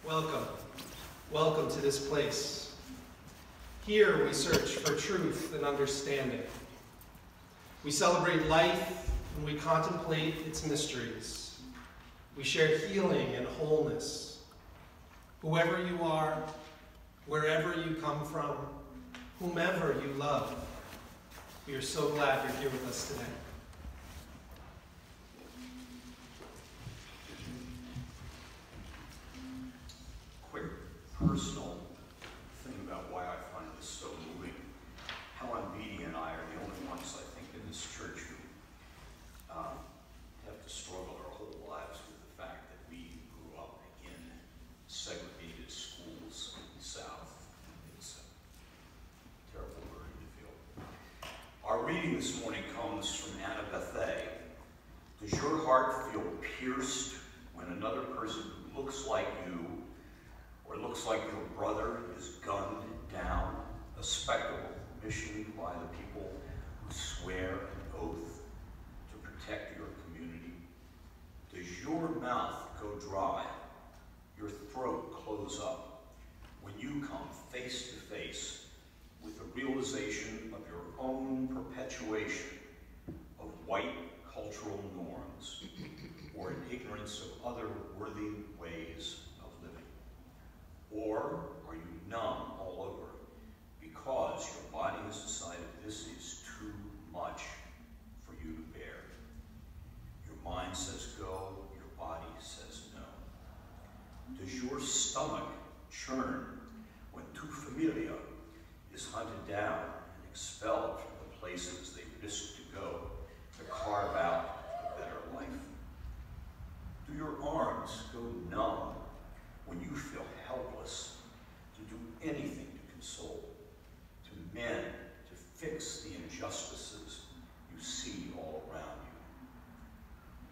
Welcome. Welcome to this place. Here we search for truth and understanding. We celebrate life and we contemplate its mysteries. We share healing and wholeness. Whoever you are, wherever you come from, whomever you love, we are so glad you're here with us today. Quick personal thing about why I find this so moving. Helen Beatty and I are the only ones, I think, in this church who have to struggle our whole lives with the fact that we grew up in segregated schools in the South. It's a terrible burden to feel. Our reading this morning comes from Anna Bethay. Does your heart feel pierced when another person who looks like you or looks like your brother is gunned down, a spectacle commissioned by the people who swear an oath to protect your community? Does your mouth go dry, your throat close up, when you come face to face with the realization of your own perpetuation of white cultural norms or in ignorance of other worthy ways of living? Or are you numb all over because your body has decided this is too much for you to bear? Your mind says go, your body says no. Does your stomach churn when tu familia is hunted down and expelled from the places they risk to go to carve out a better life? Do your arms go numb when you feel helpless to do anything to console, to mend, to fix the injustices you see all around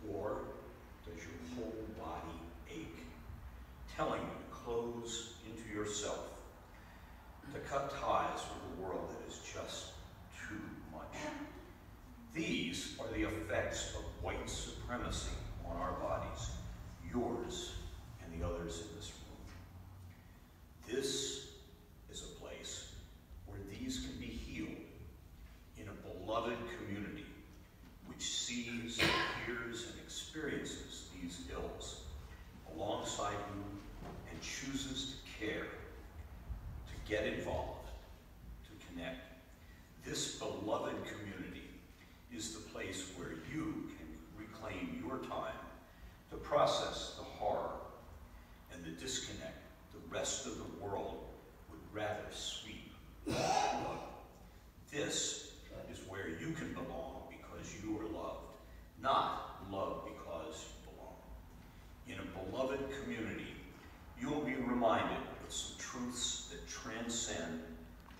you? Or does your whole body ache, telling you to close into yourself, to cut ties with a world that is just too much? These are the effects of white supremacy on our bodies, yours and the others in this room. This is a place where these can be healed in a beloved community which sees, hears, and experiences these ills alongside you and chooses to care, to get involved, to connect. This beloved community is the place where you can reclaim your time to process the horror and the disconnect the rest of the world would rather sweep under the rug. This is where you can belong because you are loved, not loved because you belong. In a beloved community, you will be reminded of some truths that transcend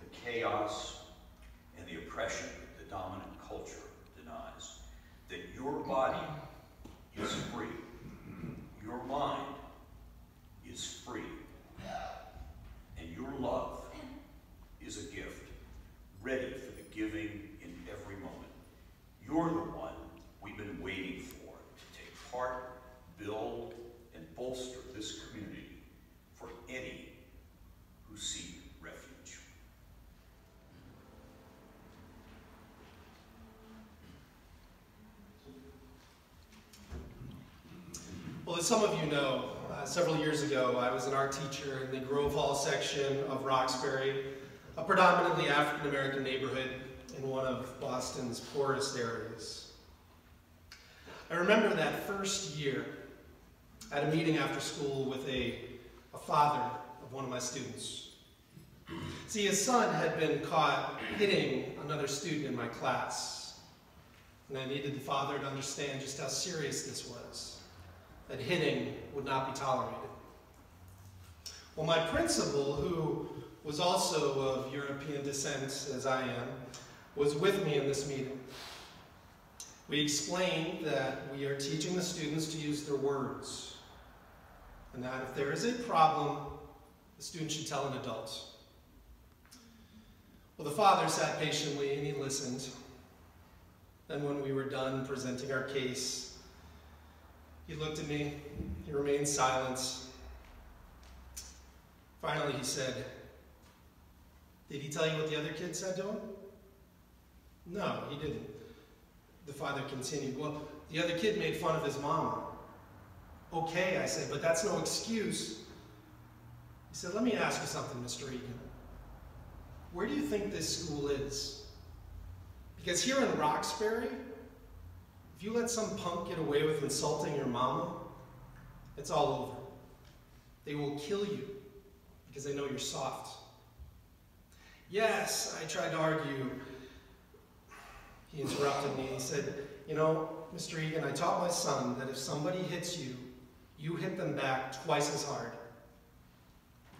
the chaos and the oppression that the dominant culture denies. That your body is free. Your mind is free. And your love is a gift, ready for the giving in every moment. You're the one we've been waiting for to take part, build, and bolster this community for any who seek refuge. Well, as some of you know, several years ago, I was an art teacher in the Grove Hall section of Roxbury, a predominantly African-American neighborhood in one of Boston's poorest areas. I remember that first year at a meeting after school with a father of one of my students. See, his son had been caught hitting another student in my class, and I needed the father to understand just how serious this was, that hitting would not be tolerated. Well, my principal, who was also of European descent, as I am, was with me in this meeting. We explained that we are teaching the students to use their words, and that if there is a problem, the student should tell an adult. Well, the father sat patiently and he listened. Then when we were done presenting our case, he looked at me, he remained silent, Finally, he said, "Did he tell you what the other kid said to him?" "No, he didn't." The father continued, "Well, the other kid made fun of his mama." "Okay," I said, "but that's no excuse." He said, "Let me ask you something, Mr. Egan. Where do you think this school is? Because here in Roxbury, if you let some punk get away with insulting your mama, it's all over. They will kill you because they know you're soft." "Yes," I tried to argue. He interrupted me. He said, "You know, Mr. Egan, I taught my son that if somebody hits you, you hit them back twice as hard.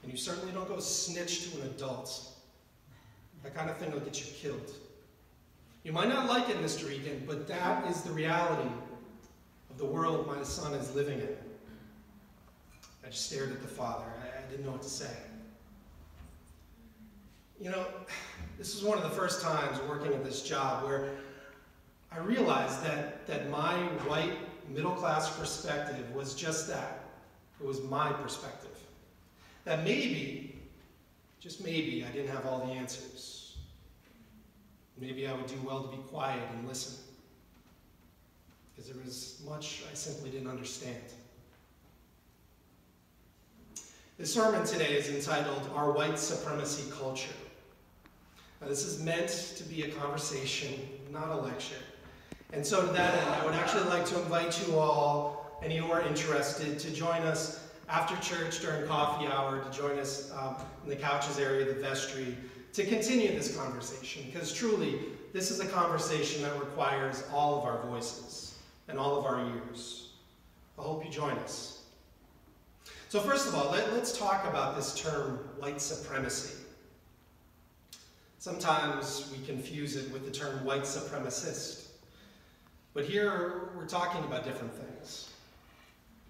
And you certainly don't go snitch to an adult. That kind of thing will get you killed. You might not like it, Mr. Egan, but that is the reality of the world my son is living in." I just stared at the father. I didn't know what to say. You know, this was one of the first times working at this job where I realized that my white middle-class perspective was just that. It was my perspective. That maybe, just maybe, I didn't have all the answers. Maybe I would do well to be quiet and listen, because there was much I simply didn't understand. The sermon today is entitled, "Our White Supremacy Culture." Now, this is meant to be a conversation, not a lecture. And so to that end, I would actually like to invite you all, any who are interested, to join us after church during coffee hour, to join us in the couches area, the vestry, to continue this conversation. Because truly, this is a conversation that requires all of our voices and all of our ears. I hope you join us. So first of all, let's talk about this term, white supremacy. Sometimes we confuse it with the term white supremacist. But here we're talking about different things.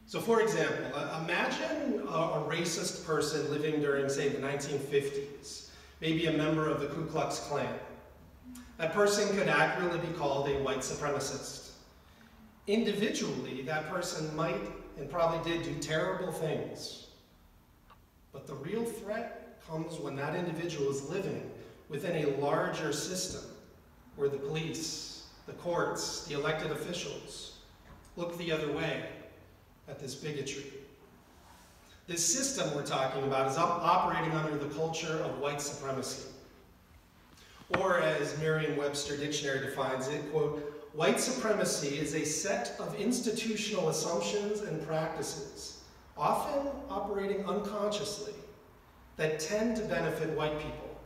So for example, imagine a racist person living during, say, the 1950s, maybe a member of the Ku Klux Klan. That person could accurately be called a white supremacist. Individually, that person might and probably did do terrible things. But the real threat comes when that individual is living within a larger system where the police, the courts, the elected officials look the other way at this bigotry. This system we're talking about is operating under the culture of white supremacy. Or as Merriam-Webster Dictionary defines it, quote, "White supremacy is a set of institutional assumptions and practices, often operating unconsciously, that tend to benefit white people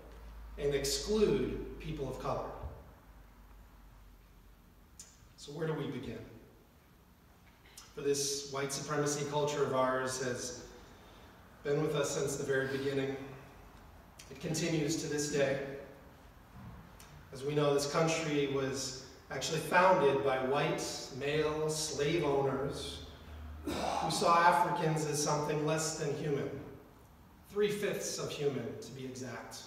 and exclude people of color." So where do we begin? For this white supremacy culture of ours has been with us since the very beginning. It continues to this day. As we know, this country was actually founded by white male slave owners who saw Africans as something less than human, 3/5 of human to be exact.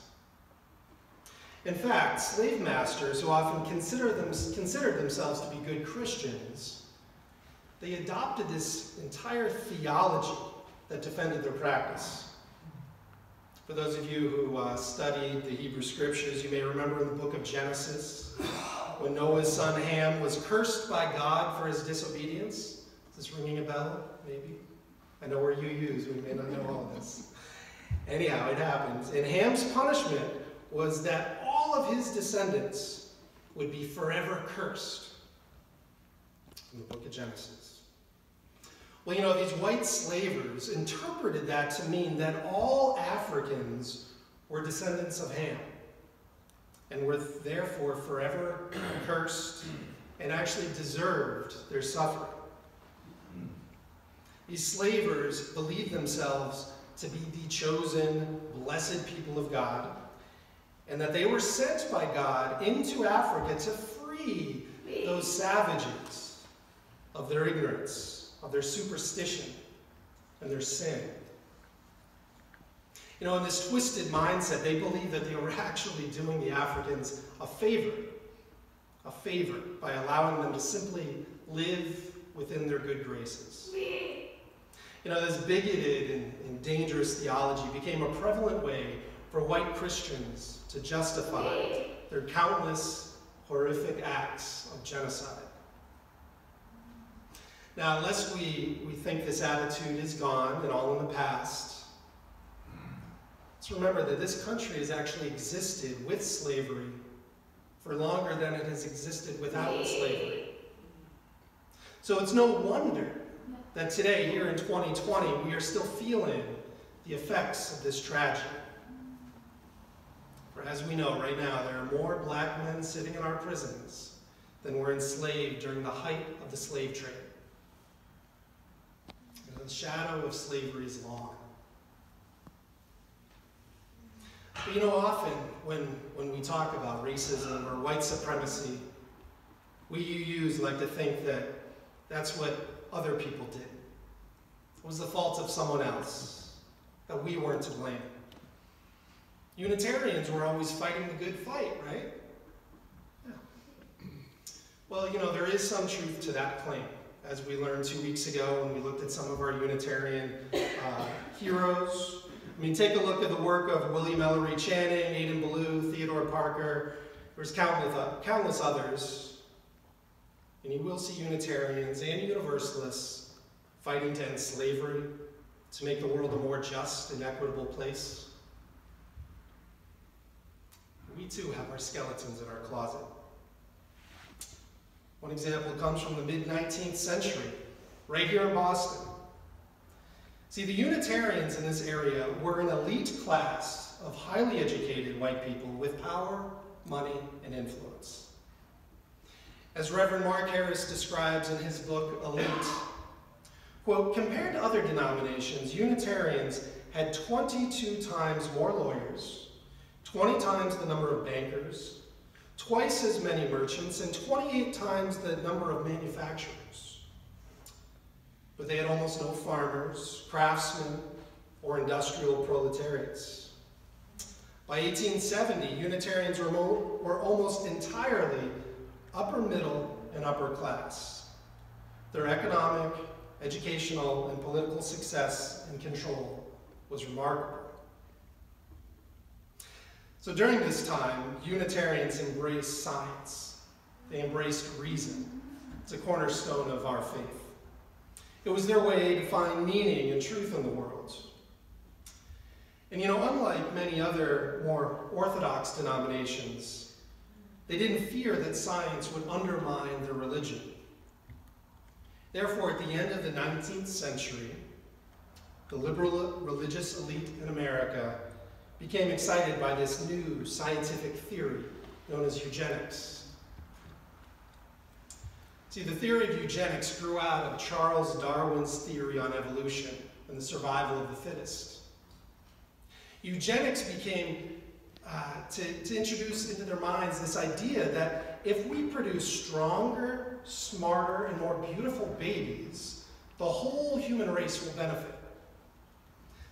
In fact, slave masters who often considered themselves to be good Christians, they adopted this entire theology that defended their practice. For those of you who studied the Hebrew Scriptures, you may remember in the book of Genesis, when Noah's son Ham was cursed by God for his disobedience. Is this ringing a bell? Maybe? I know where you use, we may not know all of this. Anyhow, it happened. And Ham's punishment was that all of his descendants would be forever cursed. In the book of Genesis. Well, you know, these white slavers interpreted that to mean that all Africans were descendants of Ham and were therefore forever cursed and actually deserved their suffering. These slavers believed themselves to be the chosen, blessed people of God, and that they were sent by God into Africa to free those savages of their ignorance, of their superstition, and their sin. You know, in this twisted mindset, they believed that they were actually doing the Africans a favor by allowing them to simply live within their good graces. You know, this bigoted and dangerous theology became a prevalent way for white Christians to justify their countless horrific acts of genocide. Now, unless we think this attitude is gone and all in the past, let's remember that this country has actually existed with slavery for longer than it has existed without slavery. So it's no wonder that today, here in 2020, we are still feeling the effects of this tragedy. For as we know right now, there are more black men sitting in our prisons than were enslaved during the height of the slave trade. And the shadow of slavery is long. But you know, often when we talk about racism or white supremacy, we like to think that that's what other people did. It was the fault of someone else, that we weren't to blame. Unitarians were always fighting the good fight, right? Yeah. Well, you know, there is some truth to that claim, as we learned 2 weeks ago when we looked at some of our Unitarian heroes. I mean, take a look at the work of William Ellery Channing, Aidan Ballou, Theodore Parker. There's countless others. And you will see Unitarians and Universalists fighting to end slavery, to make the world a more just and equitable place. We too have our skeletons in our closet. One example comes from the mid-19th century, right here in Boston. See, the Unitarians in this area were an elite class of highly educated white people with power, money, and influence. As Reverend Mark Harris describes in his book, Elite, quote, compared to other denominations, Unitarians had 22 times more lawyers, 20 times the number of bankers, twice as many merchants, and 28 times the number of manufacturers. But they had almost no farmers, craftsmen, or industrial proletariats. By 1870, Unitarians were almost entirely upper middle and upper class. Their economic, educational, and political success and control was remarkable. So during this time, Unitarians embraced science. They embraced reason. It's a cornerstone of our faith. It was their way to find meaning and truth in the world. And you know, unlike many other more orthodox denominations, they didn't fear that science would undermine their religion. Therefore, at the end of the 19th century, the liberal religious elite in America became excited by this new scientific theory known as eugenics. See, the theory of eugenics grew out of Charles Darwin's theory on evolution and the survival of the fittest. Eugenics became to introduce into their minds this idea that if we produce stronger, smarter, and more beautiful babies, the whole human race will benefit.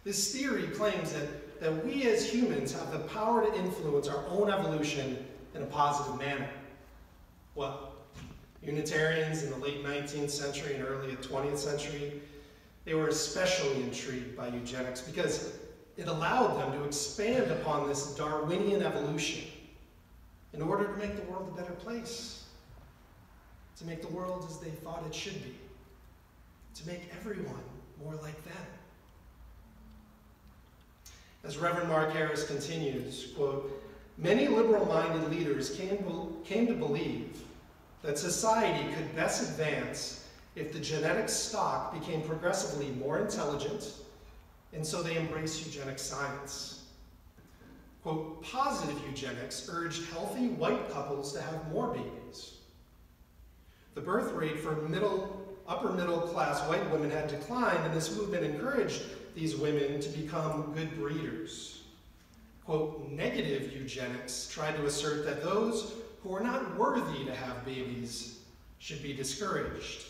This theory claims that we as humans have the power to influence our own evolution in a positive manner. Well, Unitarians in the late 19th century and early 20th century, they were especially intrigued by eugenics because it allowed them to expand upon this Darwinian evolution in order to make the world a better place, to make the world as they thought it should be, to make everyone more like them. As Reverend Mark Harris continues, quote, many liberal-minded leaders came to believe that society could best advance if the genetic stock became progressively more intelligent, and so they embraced eugenic science. Quote, positive eugenics urged healthy white couples to have more babies. The birth rate for upper middle class white women had declined, and this movement encouraged these women to become good breeders. Quote, negative eugenics tried to assert that those who are not worthy to have babies should be discouraged,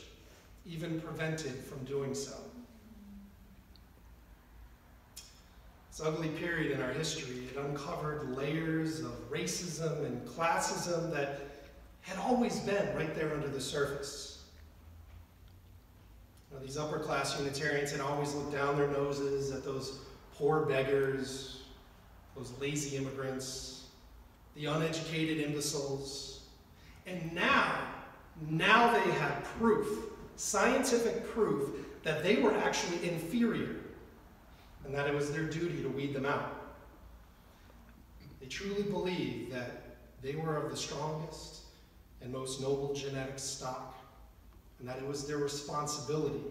even prevented from doing so. This ugly period in our history, it uncovered layers of racism and classism that had always been right there under the surface. These upper-class Unitarians had always looked down their noses at those poor beggars, those lazy immigrants, the uneducated imbeciles. And now they had proof, scientific proof, that they were actually inferior and that it was their duty to weed them out. They truly believed that they were of the strongest and most noble genetic stock, and that it was their responsibility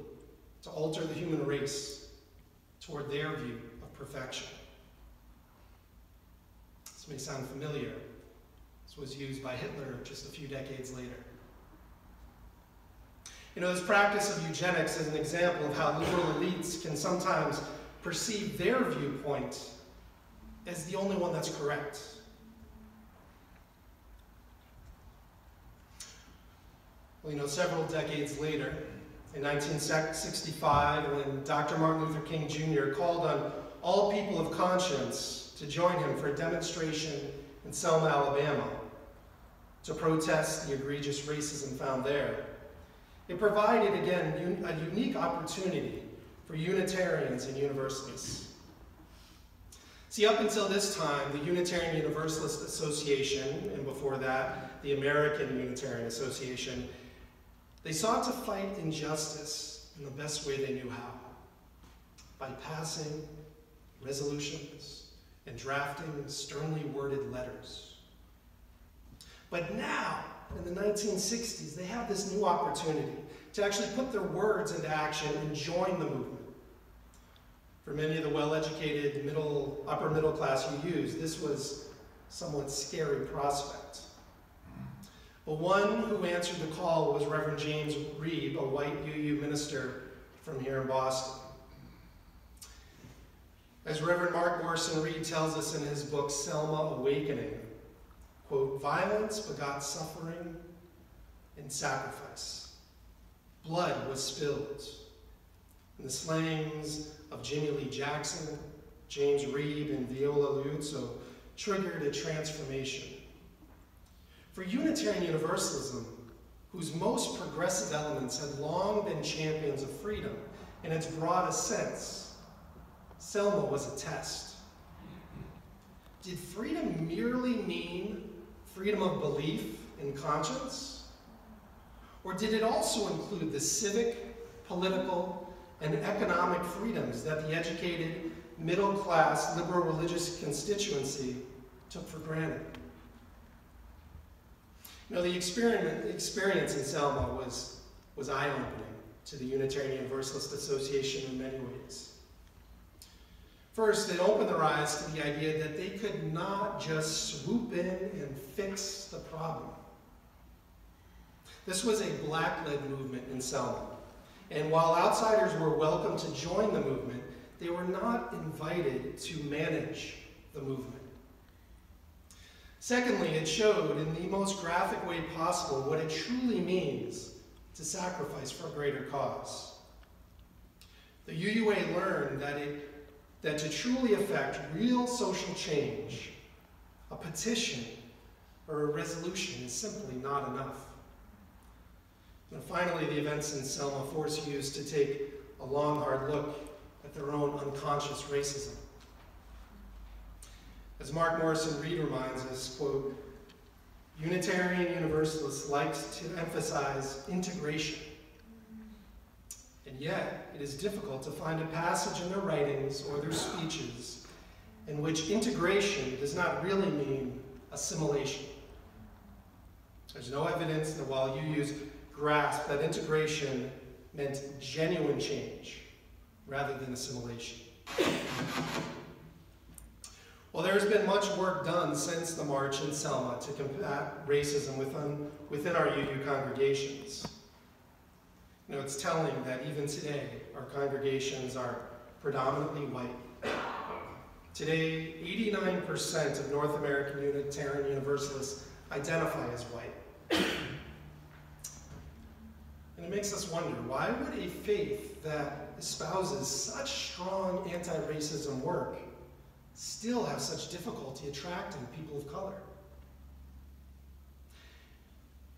to alter the human race toward their view of perfection. This may sound familiar. This was used by Hitler just a few decades later. This practice of eugenics is an example of how liberal elites can sometimes perceive their viewpoint as the only one that's correct. Well, several decades later, in 1965, when Dr. Martin Luther King Jr. called on all people of conscience to join him for a demonstration in Selma, Alabama, to protest the egregious racism found there, it provided, again, a unique opportunity for Unitarians and Universalists. See, up until this time, the Unitarian Universalist Association, and before that, the American Unitarian Association, they sought to fight injustice in the best way they knew how, by passing resolutions and drafting sternly worded letters. But now, in the 1960s, they have this new opportunity to actually put their words into action and join the movement. For many of the well-educated upper middle class UUs, this was a somewhat scary prospect. But one who answered the call was Reverend James Reeb, a white UU minister from here in Boston. As Reverend Mark Morrison Reed tells us in his book, Selma Awakening, quote, "Violence begot suffering and sacrifice. Blood was spilled." And the slayings of Jimmy Lee Jackson, James Reeb, and Viola Liuzzo triggered a transformation. For Unitarian Universalism, whose most progressive elements had long been champions of freedom in its broadest sense, Selma was a test. Did freedom merely mean freedom of belief and conscience? Or did it also include the civic, political, and economic freedoms that the educated, middle-class, liberal religious constituency took for granted? The experience in Selma was eye-opening to the Unitarian Universalist Association in many ways. First, it opened their eyes to the idea that they could not just swoop in and fix the problem. This was a black-led movement in Selma, and while outsiders were welcome to join the movement, they were not invited to manage the movement. Secondly, it showed in the most graphic way possible what it truly means to sacrifice for a greater cause. The UUA learned that to truly affect real social change, a petition or a resolution is simply not enough. And finally, the events in Selma force UUs to take a long, hard look at their own unconscious racism. As Mark Morrison Reed reminds us, quote, "Unitarian Universalists liked to emphasize integration, and yet it is difficult to find a passage in their writings or their speeches in which integration does not really mean assimilation. There's no evidence that while UUs grasped that integration meant genuine change rather than assimilation." Well, there's been much work done since the march in Selma to combat racism within our UU congregations. It's telling that even today, our congregations are predominantly white. Today, 89% of North American Unitarian Universalists identify as white. And it makes us wonder, why would a faith that espouses such strong anti-racism work still have such difficulty attracting people of color?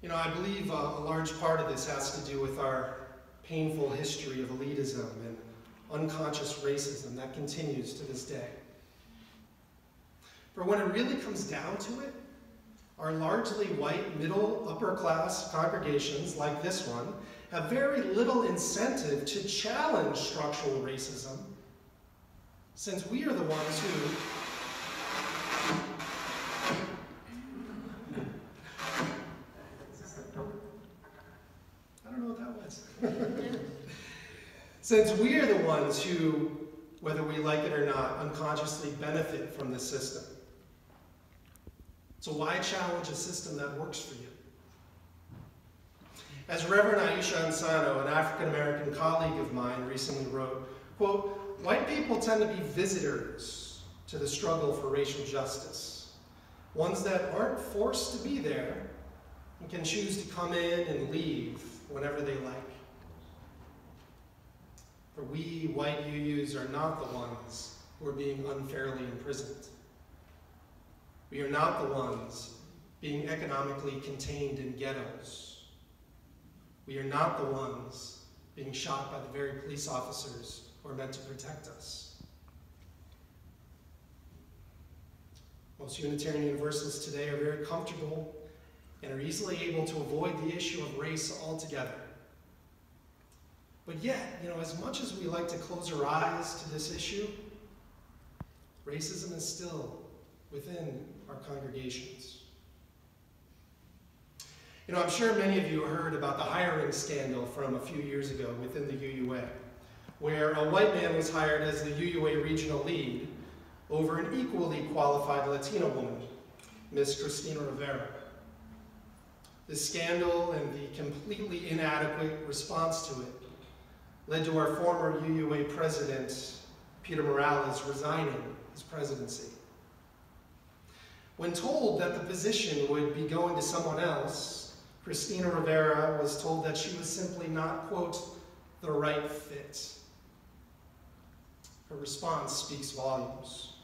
I believe a large part of this has to do with our painful history of elitism and unconscious racism that continues to this day. For when it really comes down to it, our largely white, middle, upper class congregations like this one have very little incentive to challenge structural racism, since we are the ones who I don't know what that was. Since we are the ones who, whether we like it or not, unconsciously benefit from this system. So why challenge a system that works for you? As Reverend Aisha Ansano, an African-American colleague of mine, recently wrote, quote, "White people tend to be visitors to the struggle for racial justice, ones that aren't forced to be there and can choose to come in and leave whenever they like. For we, white UUs, are not the ones who are being unfairly imprisoned. We are not the ones being economically contained in ghettos. We are not the ones being shot by the very police officers who are meant to protect us. Most Unitarian Universalists today are very comfortable and are easily able to avoid the issue of race altogether. But yet, as much as we like to close our eyes to this issue, racism is still within our congregations. I'm sure many of you heard about the hiring scandal from a few years ago within the UUA, where a white man was hired as the UUA regional lead over an equally qualified Latina woman, Miss Cristina Rivera. This scandal and the completely inadequate response to it led to our former UUA president, Peter Morales, resigning his presidency. When told that the position would be going to someone else, Cristina Rivera was told that she was simply not, quote, the right fit. Her response speaks volumes.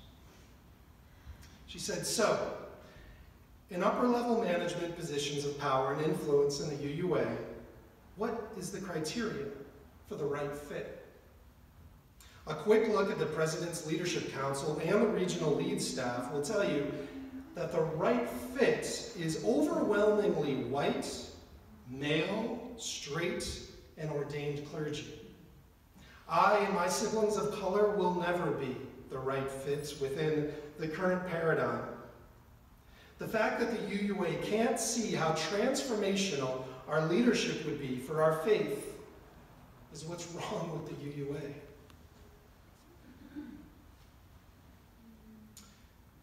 She said, "So, in upper-level management positions of power and influence in the UUA, what is the criteria for the right fit? A quick look at the President's Leadership Council and the regional lead staff will tell you that the right fit is overwhelmingly white, male, straight, and ordained clergy. I and my siblings of color will never be the right fits within the current paradigm. The fact that the UUA can't see how transformational our leadership would be for our faith is what's wrong with the UUA."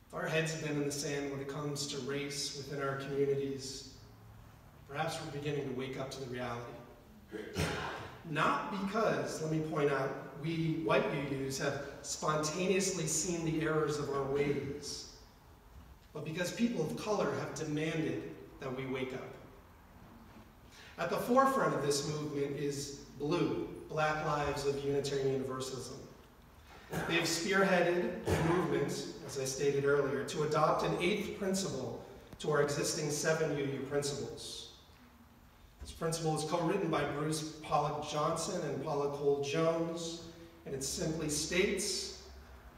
If our heads have been in the sand when it comes to race within our communities, perhaps we're beginning to wake up to the reality. Not because, let me point out, we white UUs have spontaneously seen the errors of our ways, but because people of color have demanded that we wake up. At the forefront of this movement is BLUE, Black Lives of Unitarian Universalism. They have spearheaded a movement, as I stated earlier, to adopt an 8th principle to our existing 7 UU principles. This principle is co-written by Bruce Pollock Johnson and Paula Cole Jones, and it simply states,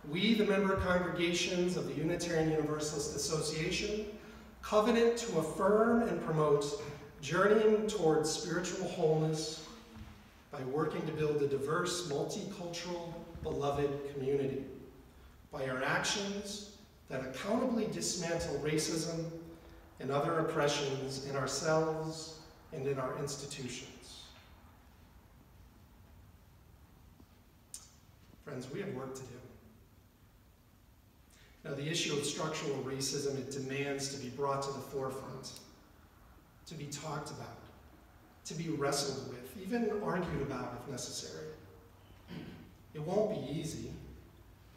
"We, the member congregations of the Unitarian Universalist Association, covenant to affirm and promote journeying towards spiritual wholeness by working to build a diverse, multicultural, beloved community, by our actions that accountably dismantle racism and other oppressions in ourselves and in our institutions." Friends, we have work to do. Now, the issue of structural racism, it demands to be brought to the forefront, to be talked about, to be wrestled with, even argued about if necessary. It won't be easy.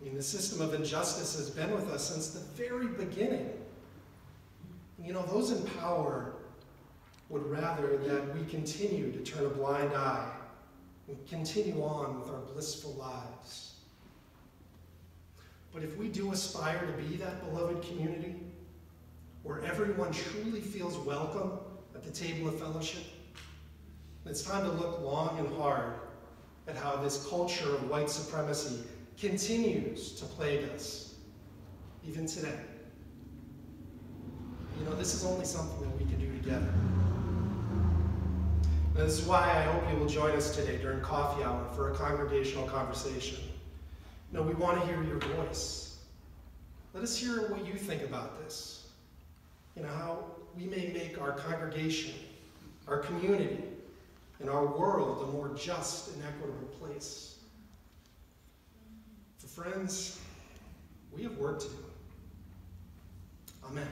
The system of injustice has been with us since the very beginning. Those in power would rather that we continue to turn a blind eye and continue on with our blissful lives. But if we do aspire to be that beloved community, where everyone truly feels welcome at the table of fellowship, It's time to look long and hard at how this culture of white supremacy continues to plague us, even today. You know, this is only something that we can do together. And this is why I hope you will join us today during coffee hour for a congregational conversation. You know, we want to hear your voice. Let us hear what you think about this. You know, how we may make our congregation, our community, and our world a more just and equitable place. For friends, we have work to do. Amen.